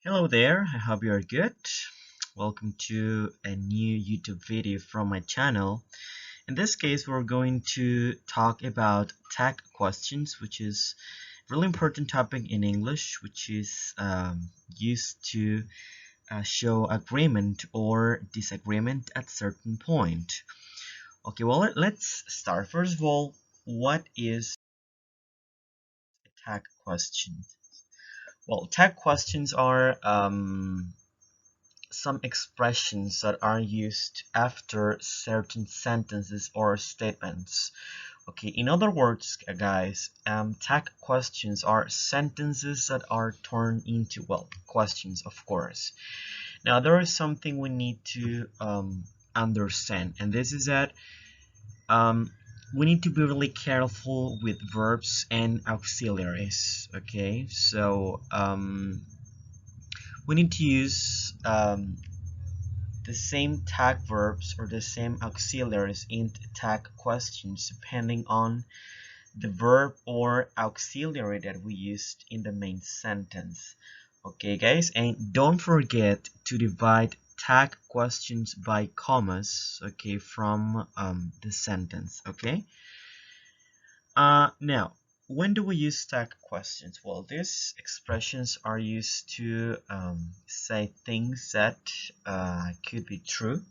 Hello there, I hope you are good. Welcome to a new YouTube video from my channel. In this case, we're going to talk about tag questions, which is a really important topic in English, which is used to show agreement or disagreement at certain point. Okay, well, let's start. First of all, what is a tag question? Well, tag questions are some expressions that are used after certain sentences or statements. Okay, in other words, guys, tag questions are sentences that are turned into, well, questions, of course. Now, there is something we need to understand, and this is that um, we need to be really careful with verbs and auxiliaries. Okay, so we need to use the same tag verbs or the same auxiliaries in tag questions depending on the verb or auxiliary that we used in the main sentence. Okay, guys, and don't forget to divide tag questions by commas, okay, from the sentence. Okay, now, when do we use tag questions? Well, these expressions are used to say things that could be true,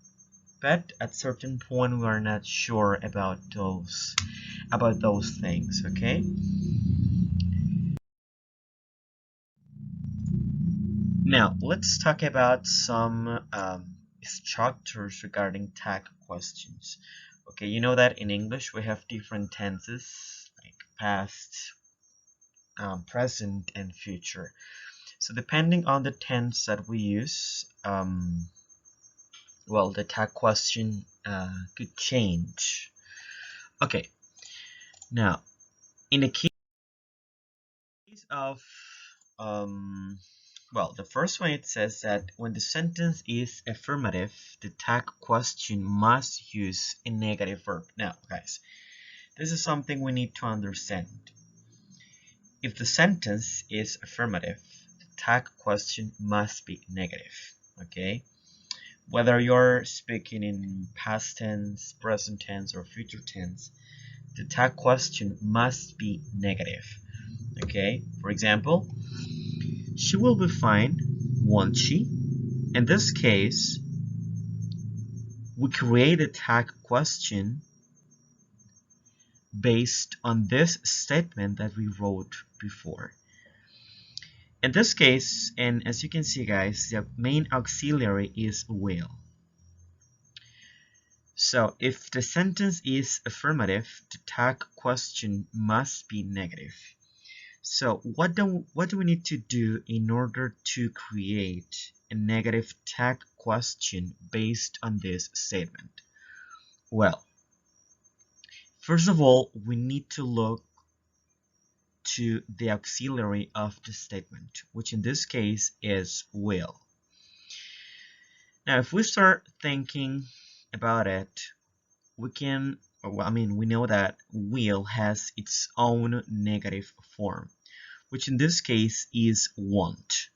but at certain point we are not sure about those things. Okay, now let's talk about some structures regarding tag questions. Okay, you know that in English we have different tenses like past, present, and future. So depending on the tense that we use, well, the tag question could change. Okay, now in the case of well, the first one, it says that when the sentence is affirmative, the tag question must use a negative verb. Now, guys, this is something we need to understand. If the sentence is affirmative, the tag question must be negative. Okay, whether you're speaking in past tense, present tense, or future tense, the tag question must be negative. Okay, for example, she will be fine, won't she? In this case, we create a tag question based on this statement that we wrote before. In this case, and as you can see, guys, the main auxiliary is will. So if the sentence is affirmative, the tag question must be negative. So what do we need to do in order to create a negative tag question based on this statement? Well, first of all, we need to look to the auxiliary of the statement, which in this case is will. Now, if we start thinking about it, we can, well, we know that will has its own negative form, which in this case is won't.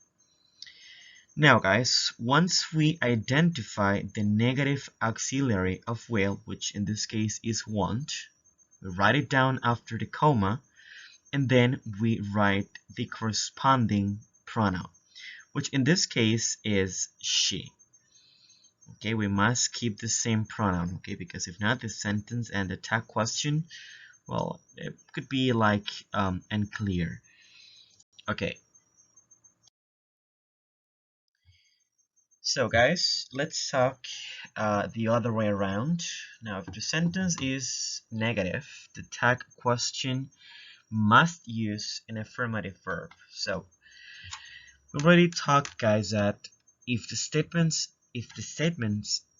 Now, guys, once we identify the negative auxiliary of will, which in this case is won't, we write it down after the comma, and then we write the corresponding pronoun, which in this case is she. Okay, we must keep the same pronoun, okay, because if not, the sentence and the tag question, well, it could be like unclear. Okay, so guys, let's talk the other way around. Now, if the sentence is negative, the tag question must use an affirmative verb. So we already talked, guys, that if the statement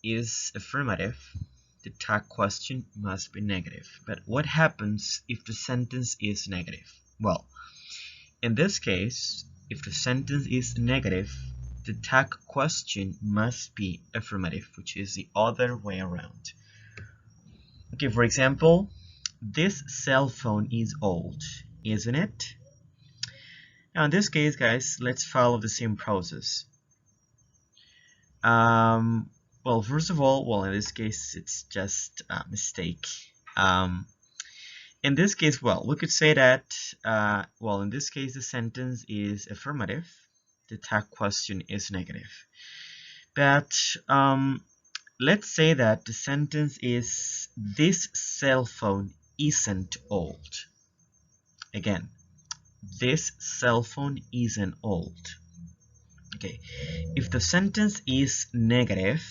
is affirmative, the tag question must be negative. But what happens if the sentence is negative? Well, in this case, if the sentence is negative, the tag question must be affirmative, which is the other way around. Okay, for example, this cell phone is old, isn't it? Now in this case, guys, let's follow the same process. Well, first of all, well, in this case, it's just a mistake. In this case, well, we could say that, well, in this case, the sentence is affirmative. The tag question is negative. But let's say that the sentence is, this cell phone isn't old. Again, this cell phone isn't old. Okay, if the sentence is negative,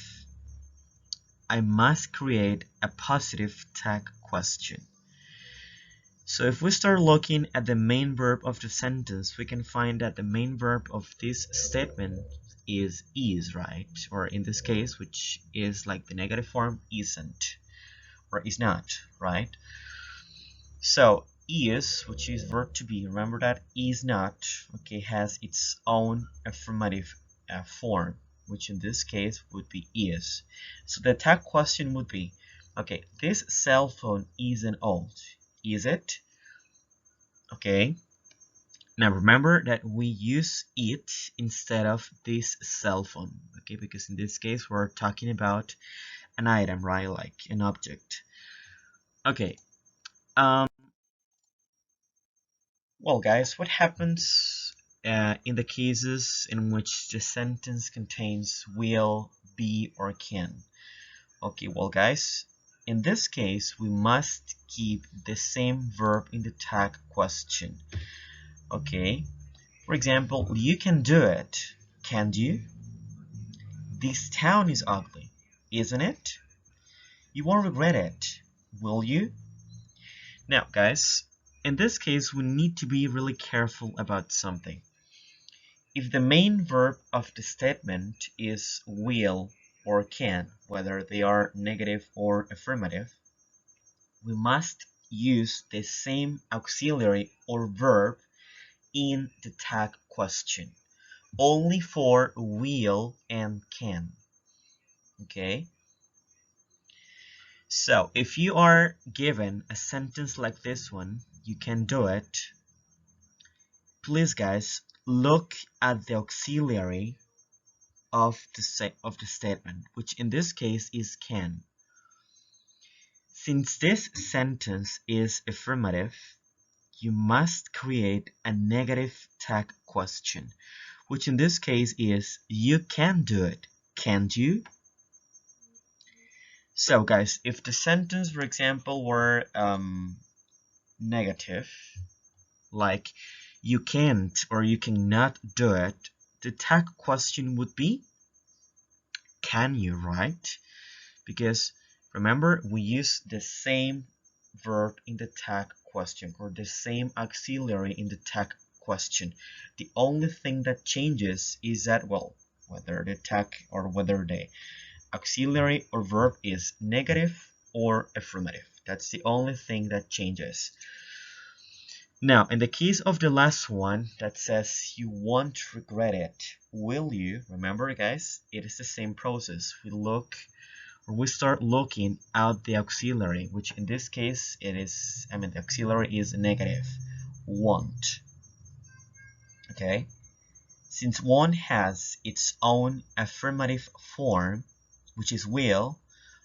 I must create a positive tag question. So if we start looking at the main verb of the sentence, we can find that the main verb of this statement is, right? Or in this case, which is like the negative form, isn't or is not, right? So is, which is verb to be, remember that is not, okay, has its own affirmative form, which in this case would be is. So the tag question would be, okay, this cell phone isn't old, is it? Okay, now remember that we use it instead of this cell phone, okay, because in this case we're talking about an item, right, like an object. Okay, well guys, what happens in the cases in which the sentence contains will, be, or can? Okay, well guys, in this case we must keep the same verb in the tag question. Okay, for example, you can do it, can't you? This town is ugly, isn't it? You won't regret it, will you? Now guys, in this case we need to be really careful about something. If the main verb of the statement is will or can, whether they are negative or affirmative, we must use the same auxiliary or verb in the tag question, only for will and can. Okay? So if you are given a sentence like this one, you can do it. Please guys, look at the auxiliary of the statement, which in this case is can. Since this sentence is affirmative, you must create a negative tag question, which in this case is, you can do it, can't you? So guys, if the sentence, for example, were negative, like you can't or you cannot do it, the tag question would be, can you, right? Because remember, we use the same verb in the tag question, or the same auxiliary in the tag question. The only thing that changes is that, well, whether the tag or whether the auxiliary or verb is negative or affirmative. That's the only thing that changes. Now, in the case of the last one that says you won't regret it, will you? Remember guys, it is the same process. We start looking at the auxiliary, which in this case the auxiliary is negative, won't. Okay, since won't has its own affirmative form, which is will,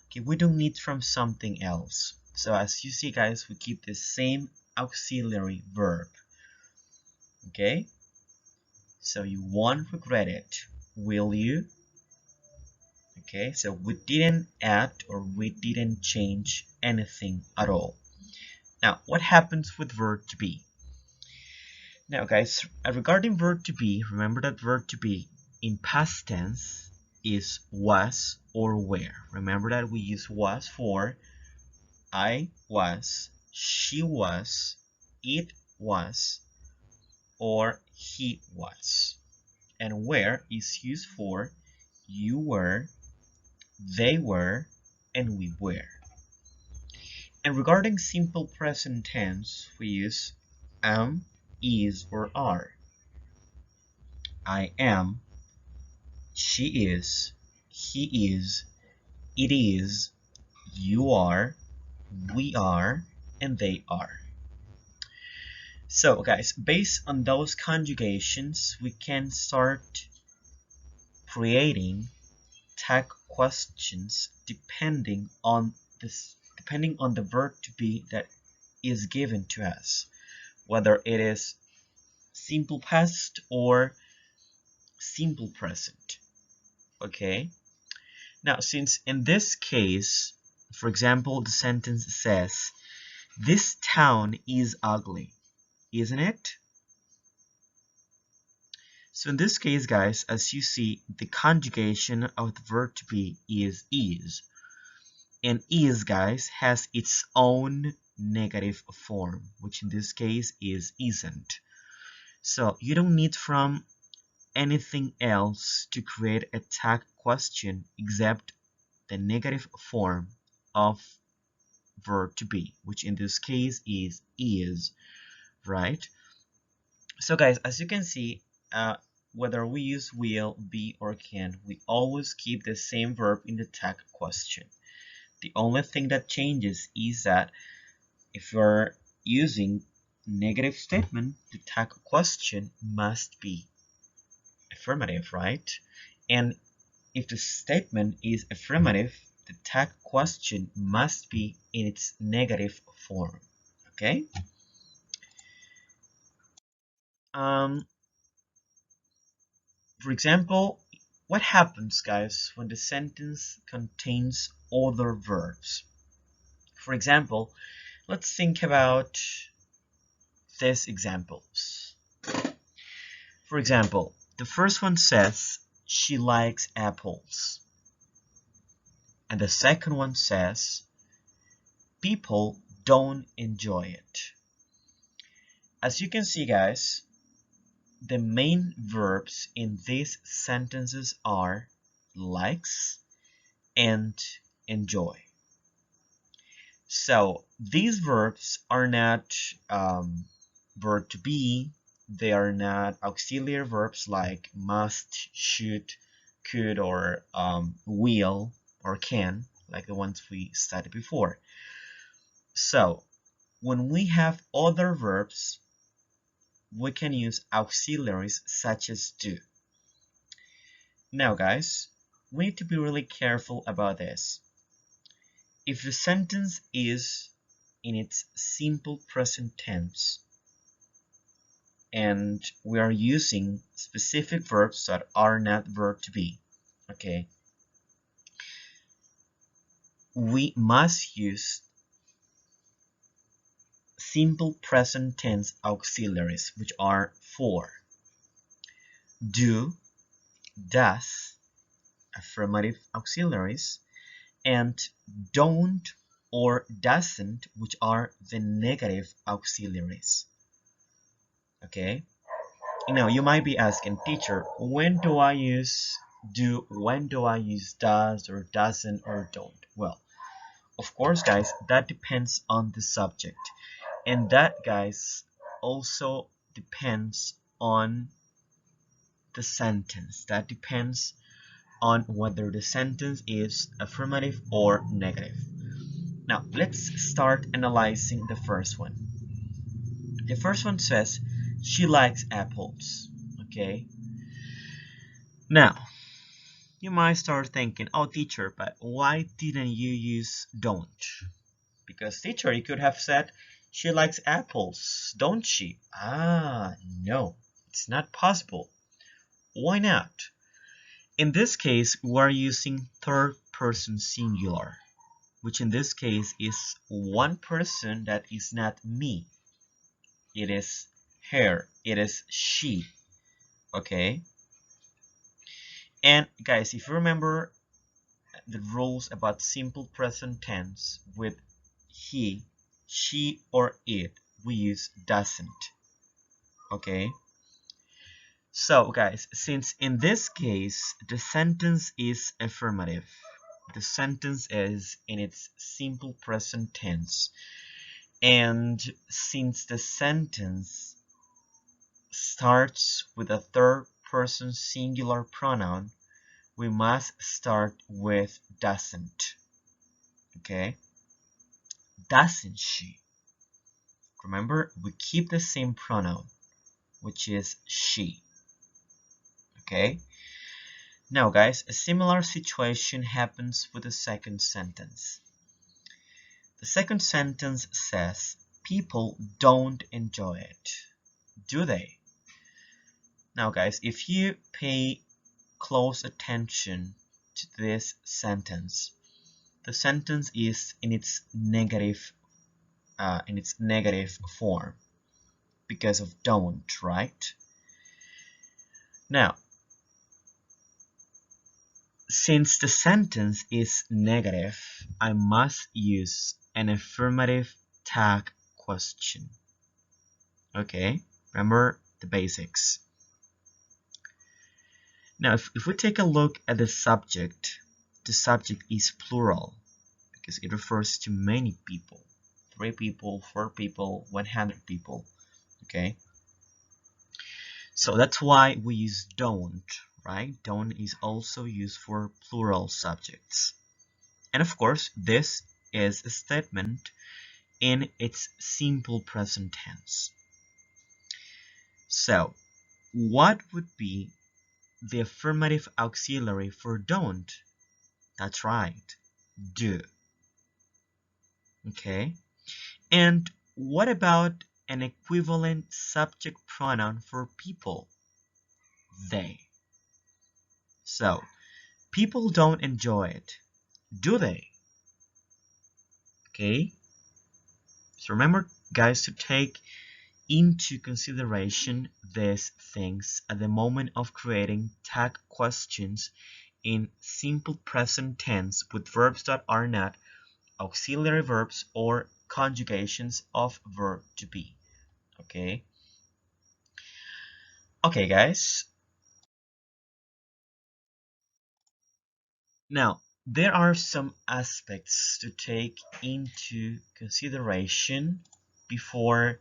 okay, we don't need from something else. So as you see guys, we keep the same auxiliary verb. Okay, so you won't regret it, will you? Okay, so we didn't add or we didn't change anything at all. Now, what happens with verb to be? Now, guys, regarding verb to be, remember that verb to be in past tense is was or were. Remember that we use was for I was, she was, it was, or he was. And were is used for you were, they were, and we were. And regarding simple present tense, we use am, is, or are. I am, she is, he is, it is, you are, we are, and they are. So guys, based on those conjugations, we can start creating tag questions depending on the verb to be that is given to us, whether it is simple past or simple present. Okay, now since in this case, for example, the sentence says this town is ugly, isn't it? So in this case, guys, as you see, the conjugation of the verb to be is. And is, guys, has its own negative form, which in this case is isn't. So you don't need from anything else to create a tag question except the negative form of verb to be, which in this case is, right? So guys, as you can see, whether we use will, be, or can, we always keep the same verb in the tag question. The only thing that changes is that if you're using negative statement, the tag question must be affirmative, right? And if the statement is affirmative, the tag question must be in its negative form. Okay? For example, what happens, guys, when the sentence contains other verbs? For example, let's think about these examples. For example, the first one says she likes apples. And the second one says people don't enjoy it. As you can see, guys, the main verbs in these sentences are likes and enjoy. So these verbs are not verb to be. They are not auxiliary verbs like must, should, could, or will, or can, like the ones we studied before. So when we have other verbs, we can use auxiliaries such as do. Now guys, we need to be really careful about this. If the sentence is in its simple present tense and we are using specific verbs that are not verb to be, okay, we must use simple present tense auxiliaries, which are for do, does, affirmative auxiliaries, and don't or doesn't, which are the negative auxiliaries. Okay, now you might be asking, teacher, when do I use do, when do I use does or doesn't or don't? Well, of course, guys, that depends on the subject, and that, guys, also depends on the sentence. That depends on whether the sentence is affirmative or negative. Now, let's start analyzing the first one. The first one says she likes apples. Okay. Now, you might start thinking, oh, teacher, but why didn't you use don't? Because, teacher, you could have said she likes apples, don't she? Ah, no, it's not possible. Why not? In this case, we're using third person singular, which in this case is one person that is not me. It is her, it is she. Okay? And guys, if you remember the rules about simple present tense with he, she, or it, we use doesn't. Okay? So guys, since in this case the sentence is affirmative, the sentence is in its simple present tense, and since the sentence starts with a third person singular pronoun, we must start with doesn't. Okay? Doesn't she? remember, we keep the same pronoun, which is she. Okay? Now guys, a similar situation happens with the second sentence. The second sentence says, people don't enjoy it, do they? Now guys, if you pay close attention to this sentence, the sentence is in its negative form because of don't, right? Now, since the sentence is negative, I must use an affirmative tag question. Okay, remember the basics. Now, if we take a look at the subject is plural because it refers to many people. 3 people, 4 people, 100 people. Okay, so that's why we use don't, right? Don't is also used for plural subjects. And of course, this is a statement in its simple present tense. So, what would be the affirmative auxiliary for don't? That's right, do. Okay, and what about an equivalent subject pronoun for people? They. So, people don't enjoy it, do they? Okay, so remember guys to take into consideration these things at the moment of creating tag questions in simple present tense with verbs that are not auxiliary verbs or conjugations of verb to be. Okay, guys. Now, there are some aspects to take into consideration before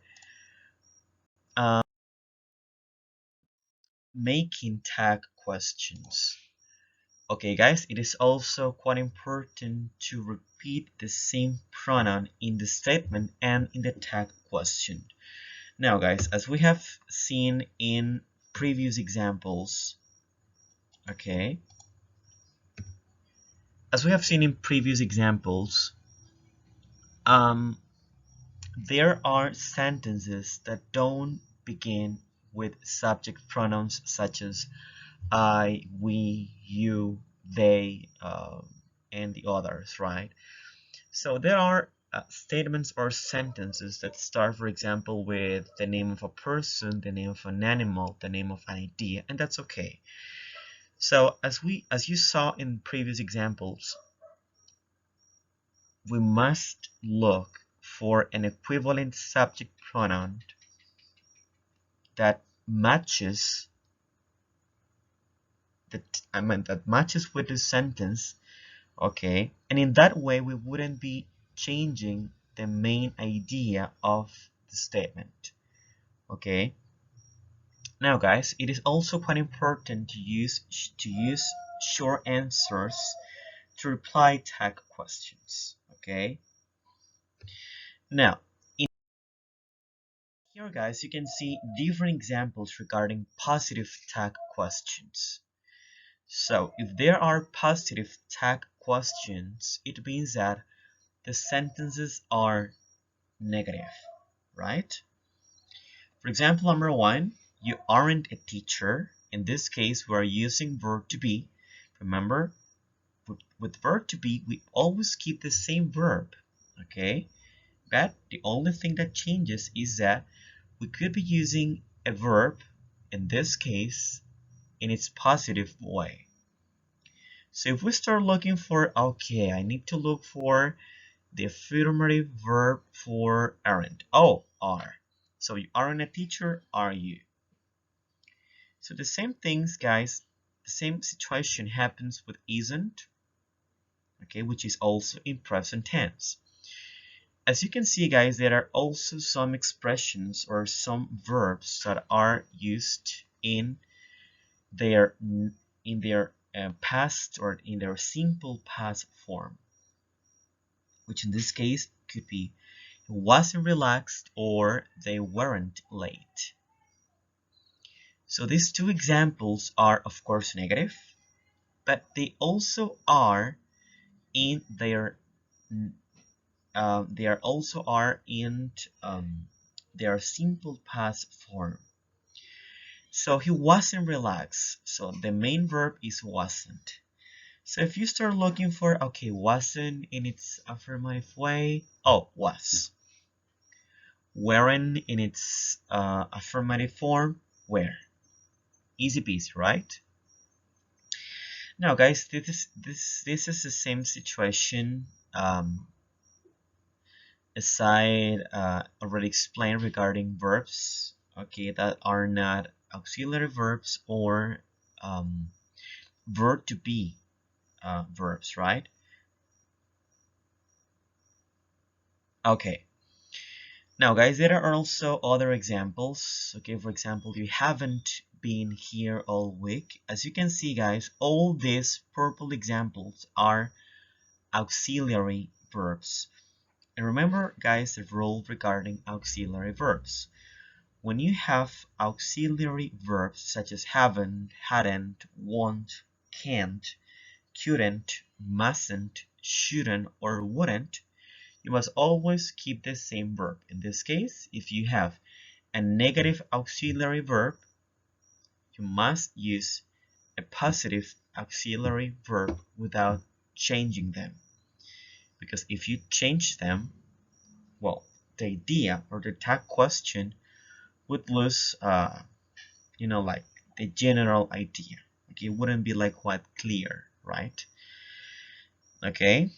making tag questions. Okay guys, it is also quite important to repeat the same pronoun in the statement and in the tag question. Now guys, as we have seen in previous examples, okay, as we have seen in previous examples, there are sentences that don't begin with subject pronouns such as I, we, you, they, and the others, right? So there are statements or sentences that start, for example, with the name of a person, the name of an animal, the name of an idea, and that's okay. So as you saw in previous examples, we must look for an equivalent subject pronoun that matches that matches with the sentence, okay? And in that way, we wouldn't be changing the main idea of the statement, okay? Now, guys, it is also quite important to use short answers to reply tag questions, okay? Now, here, guys, you can see different examples regarding positive tag questions. So, if there are positive tag questions, it means that the sentences are negative, right? For example, number 1, you aren't a teacher. In this case, we're using verb to be. Remember, with verb to be, we always keep the same verb, okay? But the only thing that changes is that we could be using a verb, in this case, in its positive way. So if we start looking for, okay, I need to look for the affirmative verb for aren't. Oh, are. So you aren't a teacher, are you? So the same things, guys, the same situation happens with isn't, okay, which is also in present tense. As you can see, guys, there are also some expressions or some verbs that are used in their past or in their simple past form, which in this case could be he wasn't relaxed, or they weren't late. So these two examples are of course negative, but they also are in their they are also are in their simple past form. So he wasn't relaxed. So the main verb is wasn't. So if you start looking for, okay, wasn't in its affirmative way, oh, was. Weren't in its affirmative form, were. Easy peasy, right? Now, guys, this is the same situation as I already explained regarding verbs, okay, that are not auxiliary verbs or verb to be verbs, right? Okay. Now, guys, there are also other examples. Okay, for example, you haven't been here all week. As you can see, guys, all these purple examples are auxiliary verbs. And remember, guys, the rule regarding auxiliary verbs. When you have auxiliary verbs such as haven't, hadn't, won't, can't, couldn't, mustn't, shouldn't, or wouldn't, you must always keep the same verb. In this case, if you have a negative auxiliary verb, you must use a positive auxiliary verb without changing them. Because if you change them, well, the idea or the tag question would lose, like the general idea. Okay, it wouldn't be like quite clear, right? Okay,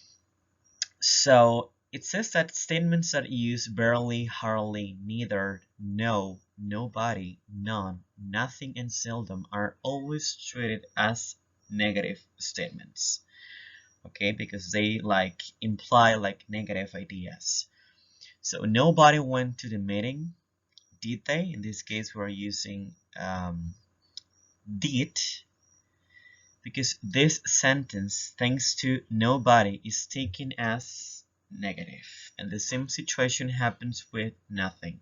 so it says that statements that use barely, hardly, neither, no, nobody, none, nothing, and seldom are always treated as negative statements. Okay, because they like imply like negative ideas. So nobody went to the meeting, did they? In this case, we're using did, because this sentence, thanks to nobody, is taken as negative, and the same situation happens with nothing.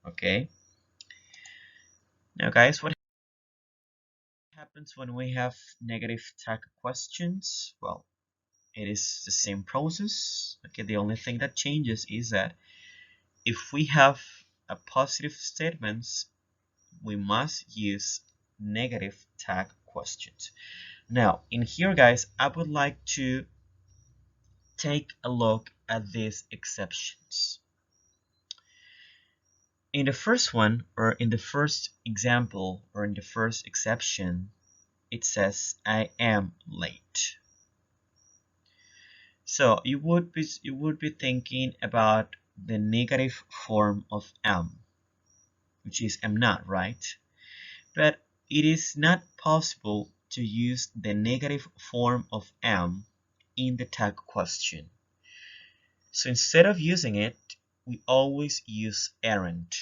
Okay, now guys, what happens when we have negative tag questions? Well, it is the same process. Okay, the only thing that changes is that if we have a positive statements, we must use negative tag questions. Now, in here, guys, I would like to take a look at these exceptions. In the first one, or in the first example, or in the first exception, it says, I am late. So you would be thinking about the negative form of am, which is am not, right? But it is not possible to use the negative form of am in the tag question. So instead of using it, we always use aren't.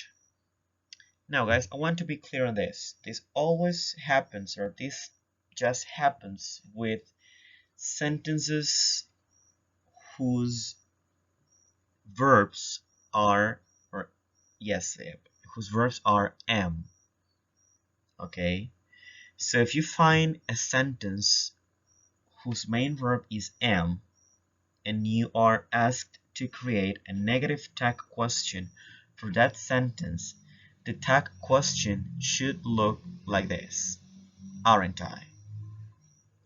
Now guys, I want to be clear on this. This always happens, or this just happens with sentences whose verbs are, or yes, whose verbs are am. Okay, so if you find a sentence whose main verb is am, and you are asked to create a negative tag question for that sentence, the tag question should look like this: aren't I?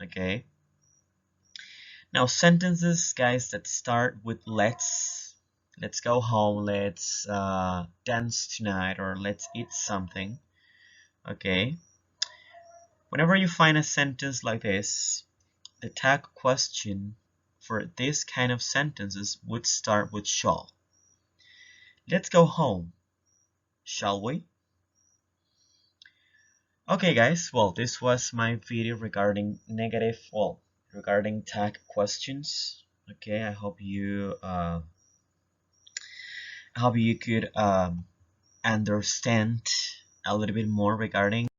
Okay. Now sentences, guys, that start with let's go home, let's dance tonight, or let's eat something. Okay. Whenever you find a sentence like this, the tag question for this kind of sentences would start with shall. Let's go home, shall we? Okay guys, well, this was my video regarding regarding tag questions. Okay, I hope you could understand a little bit more regarding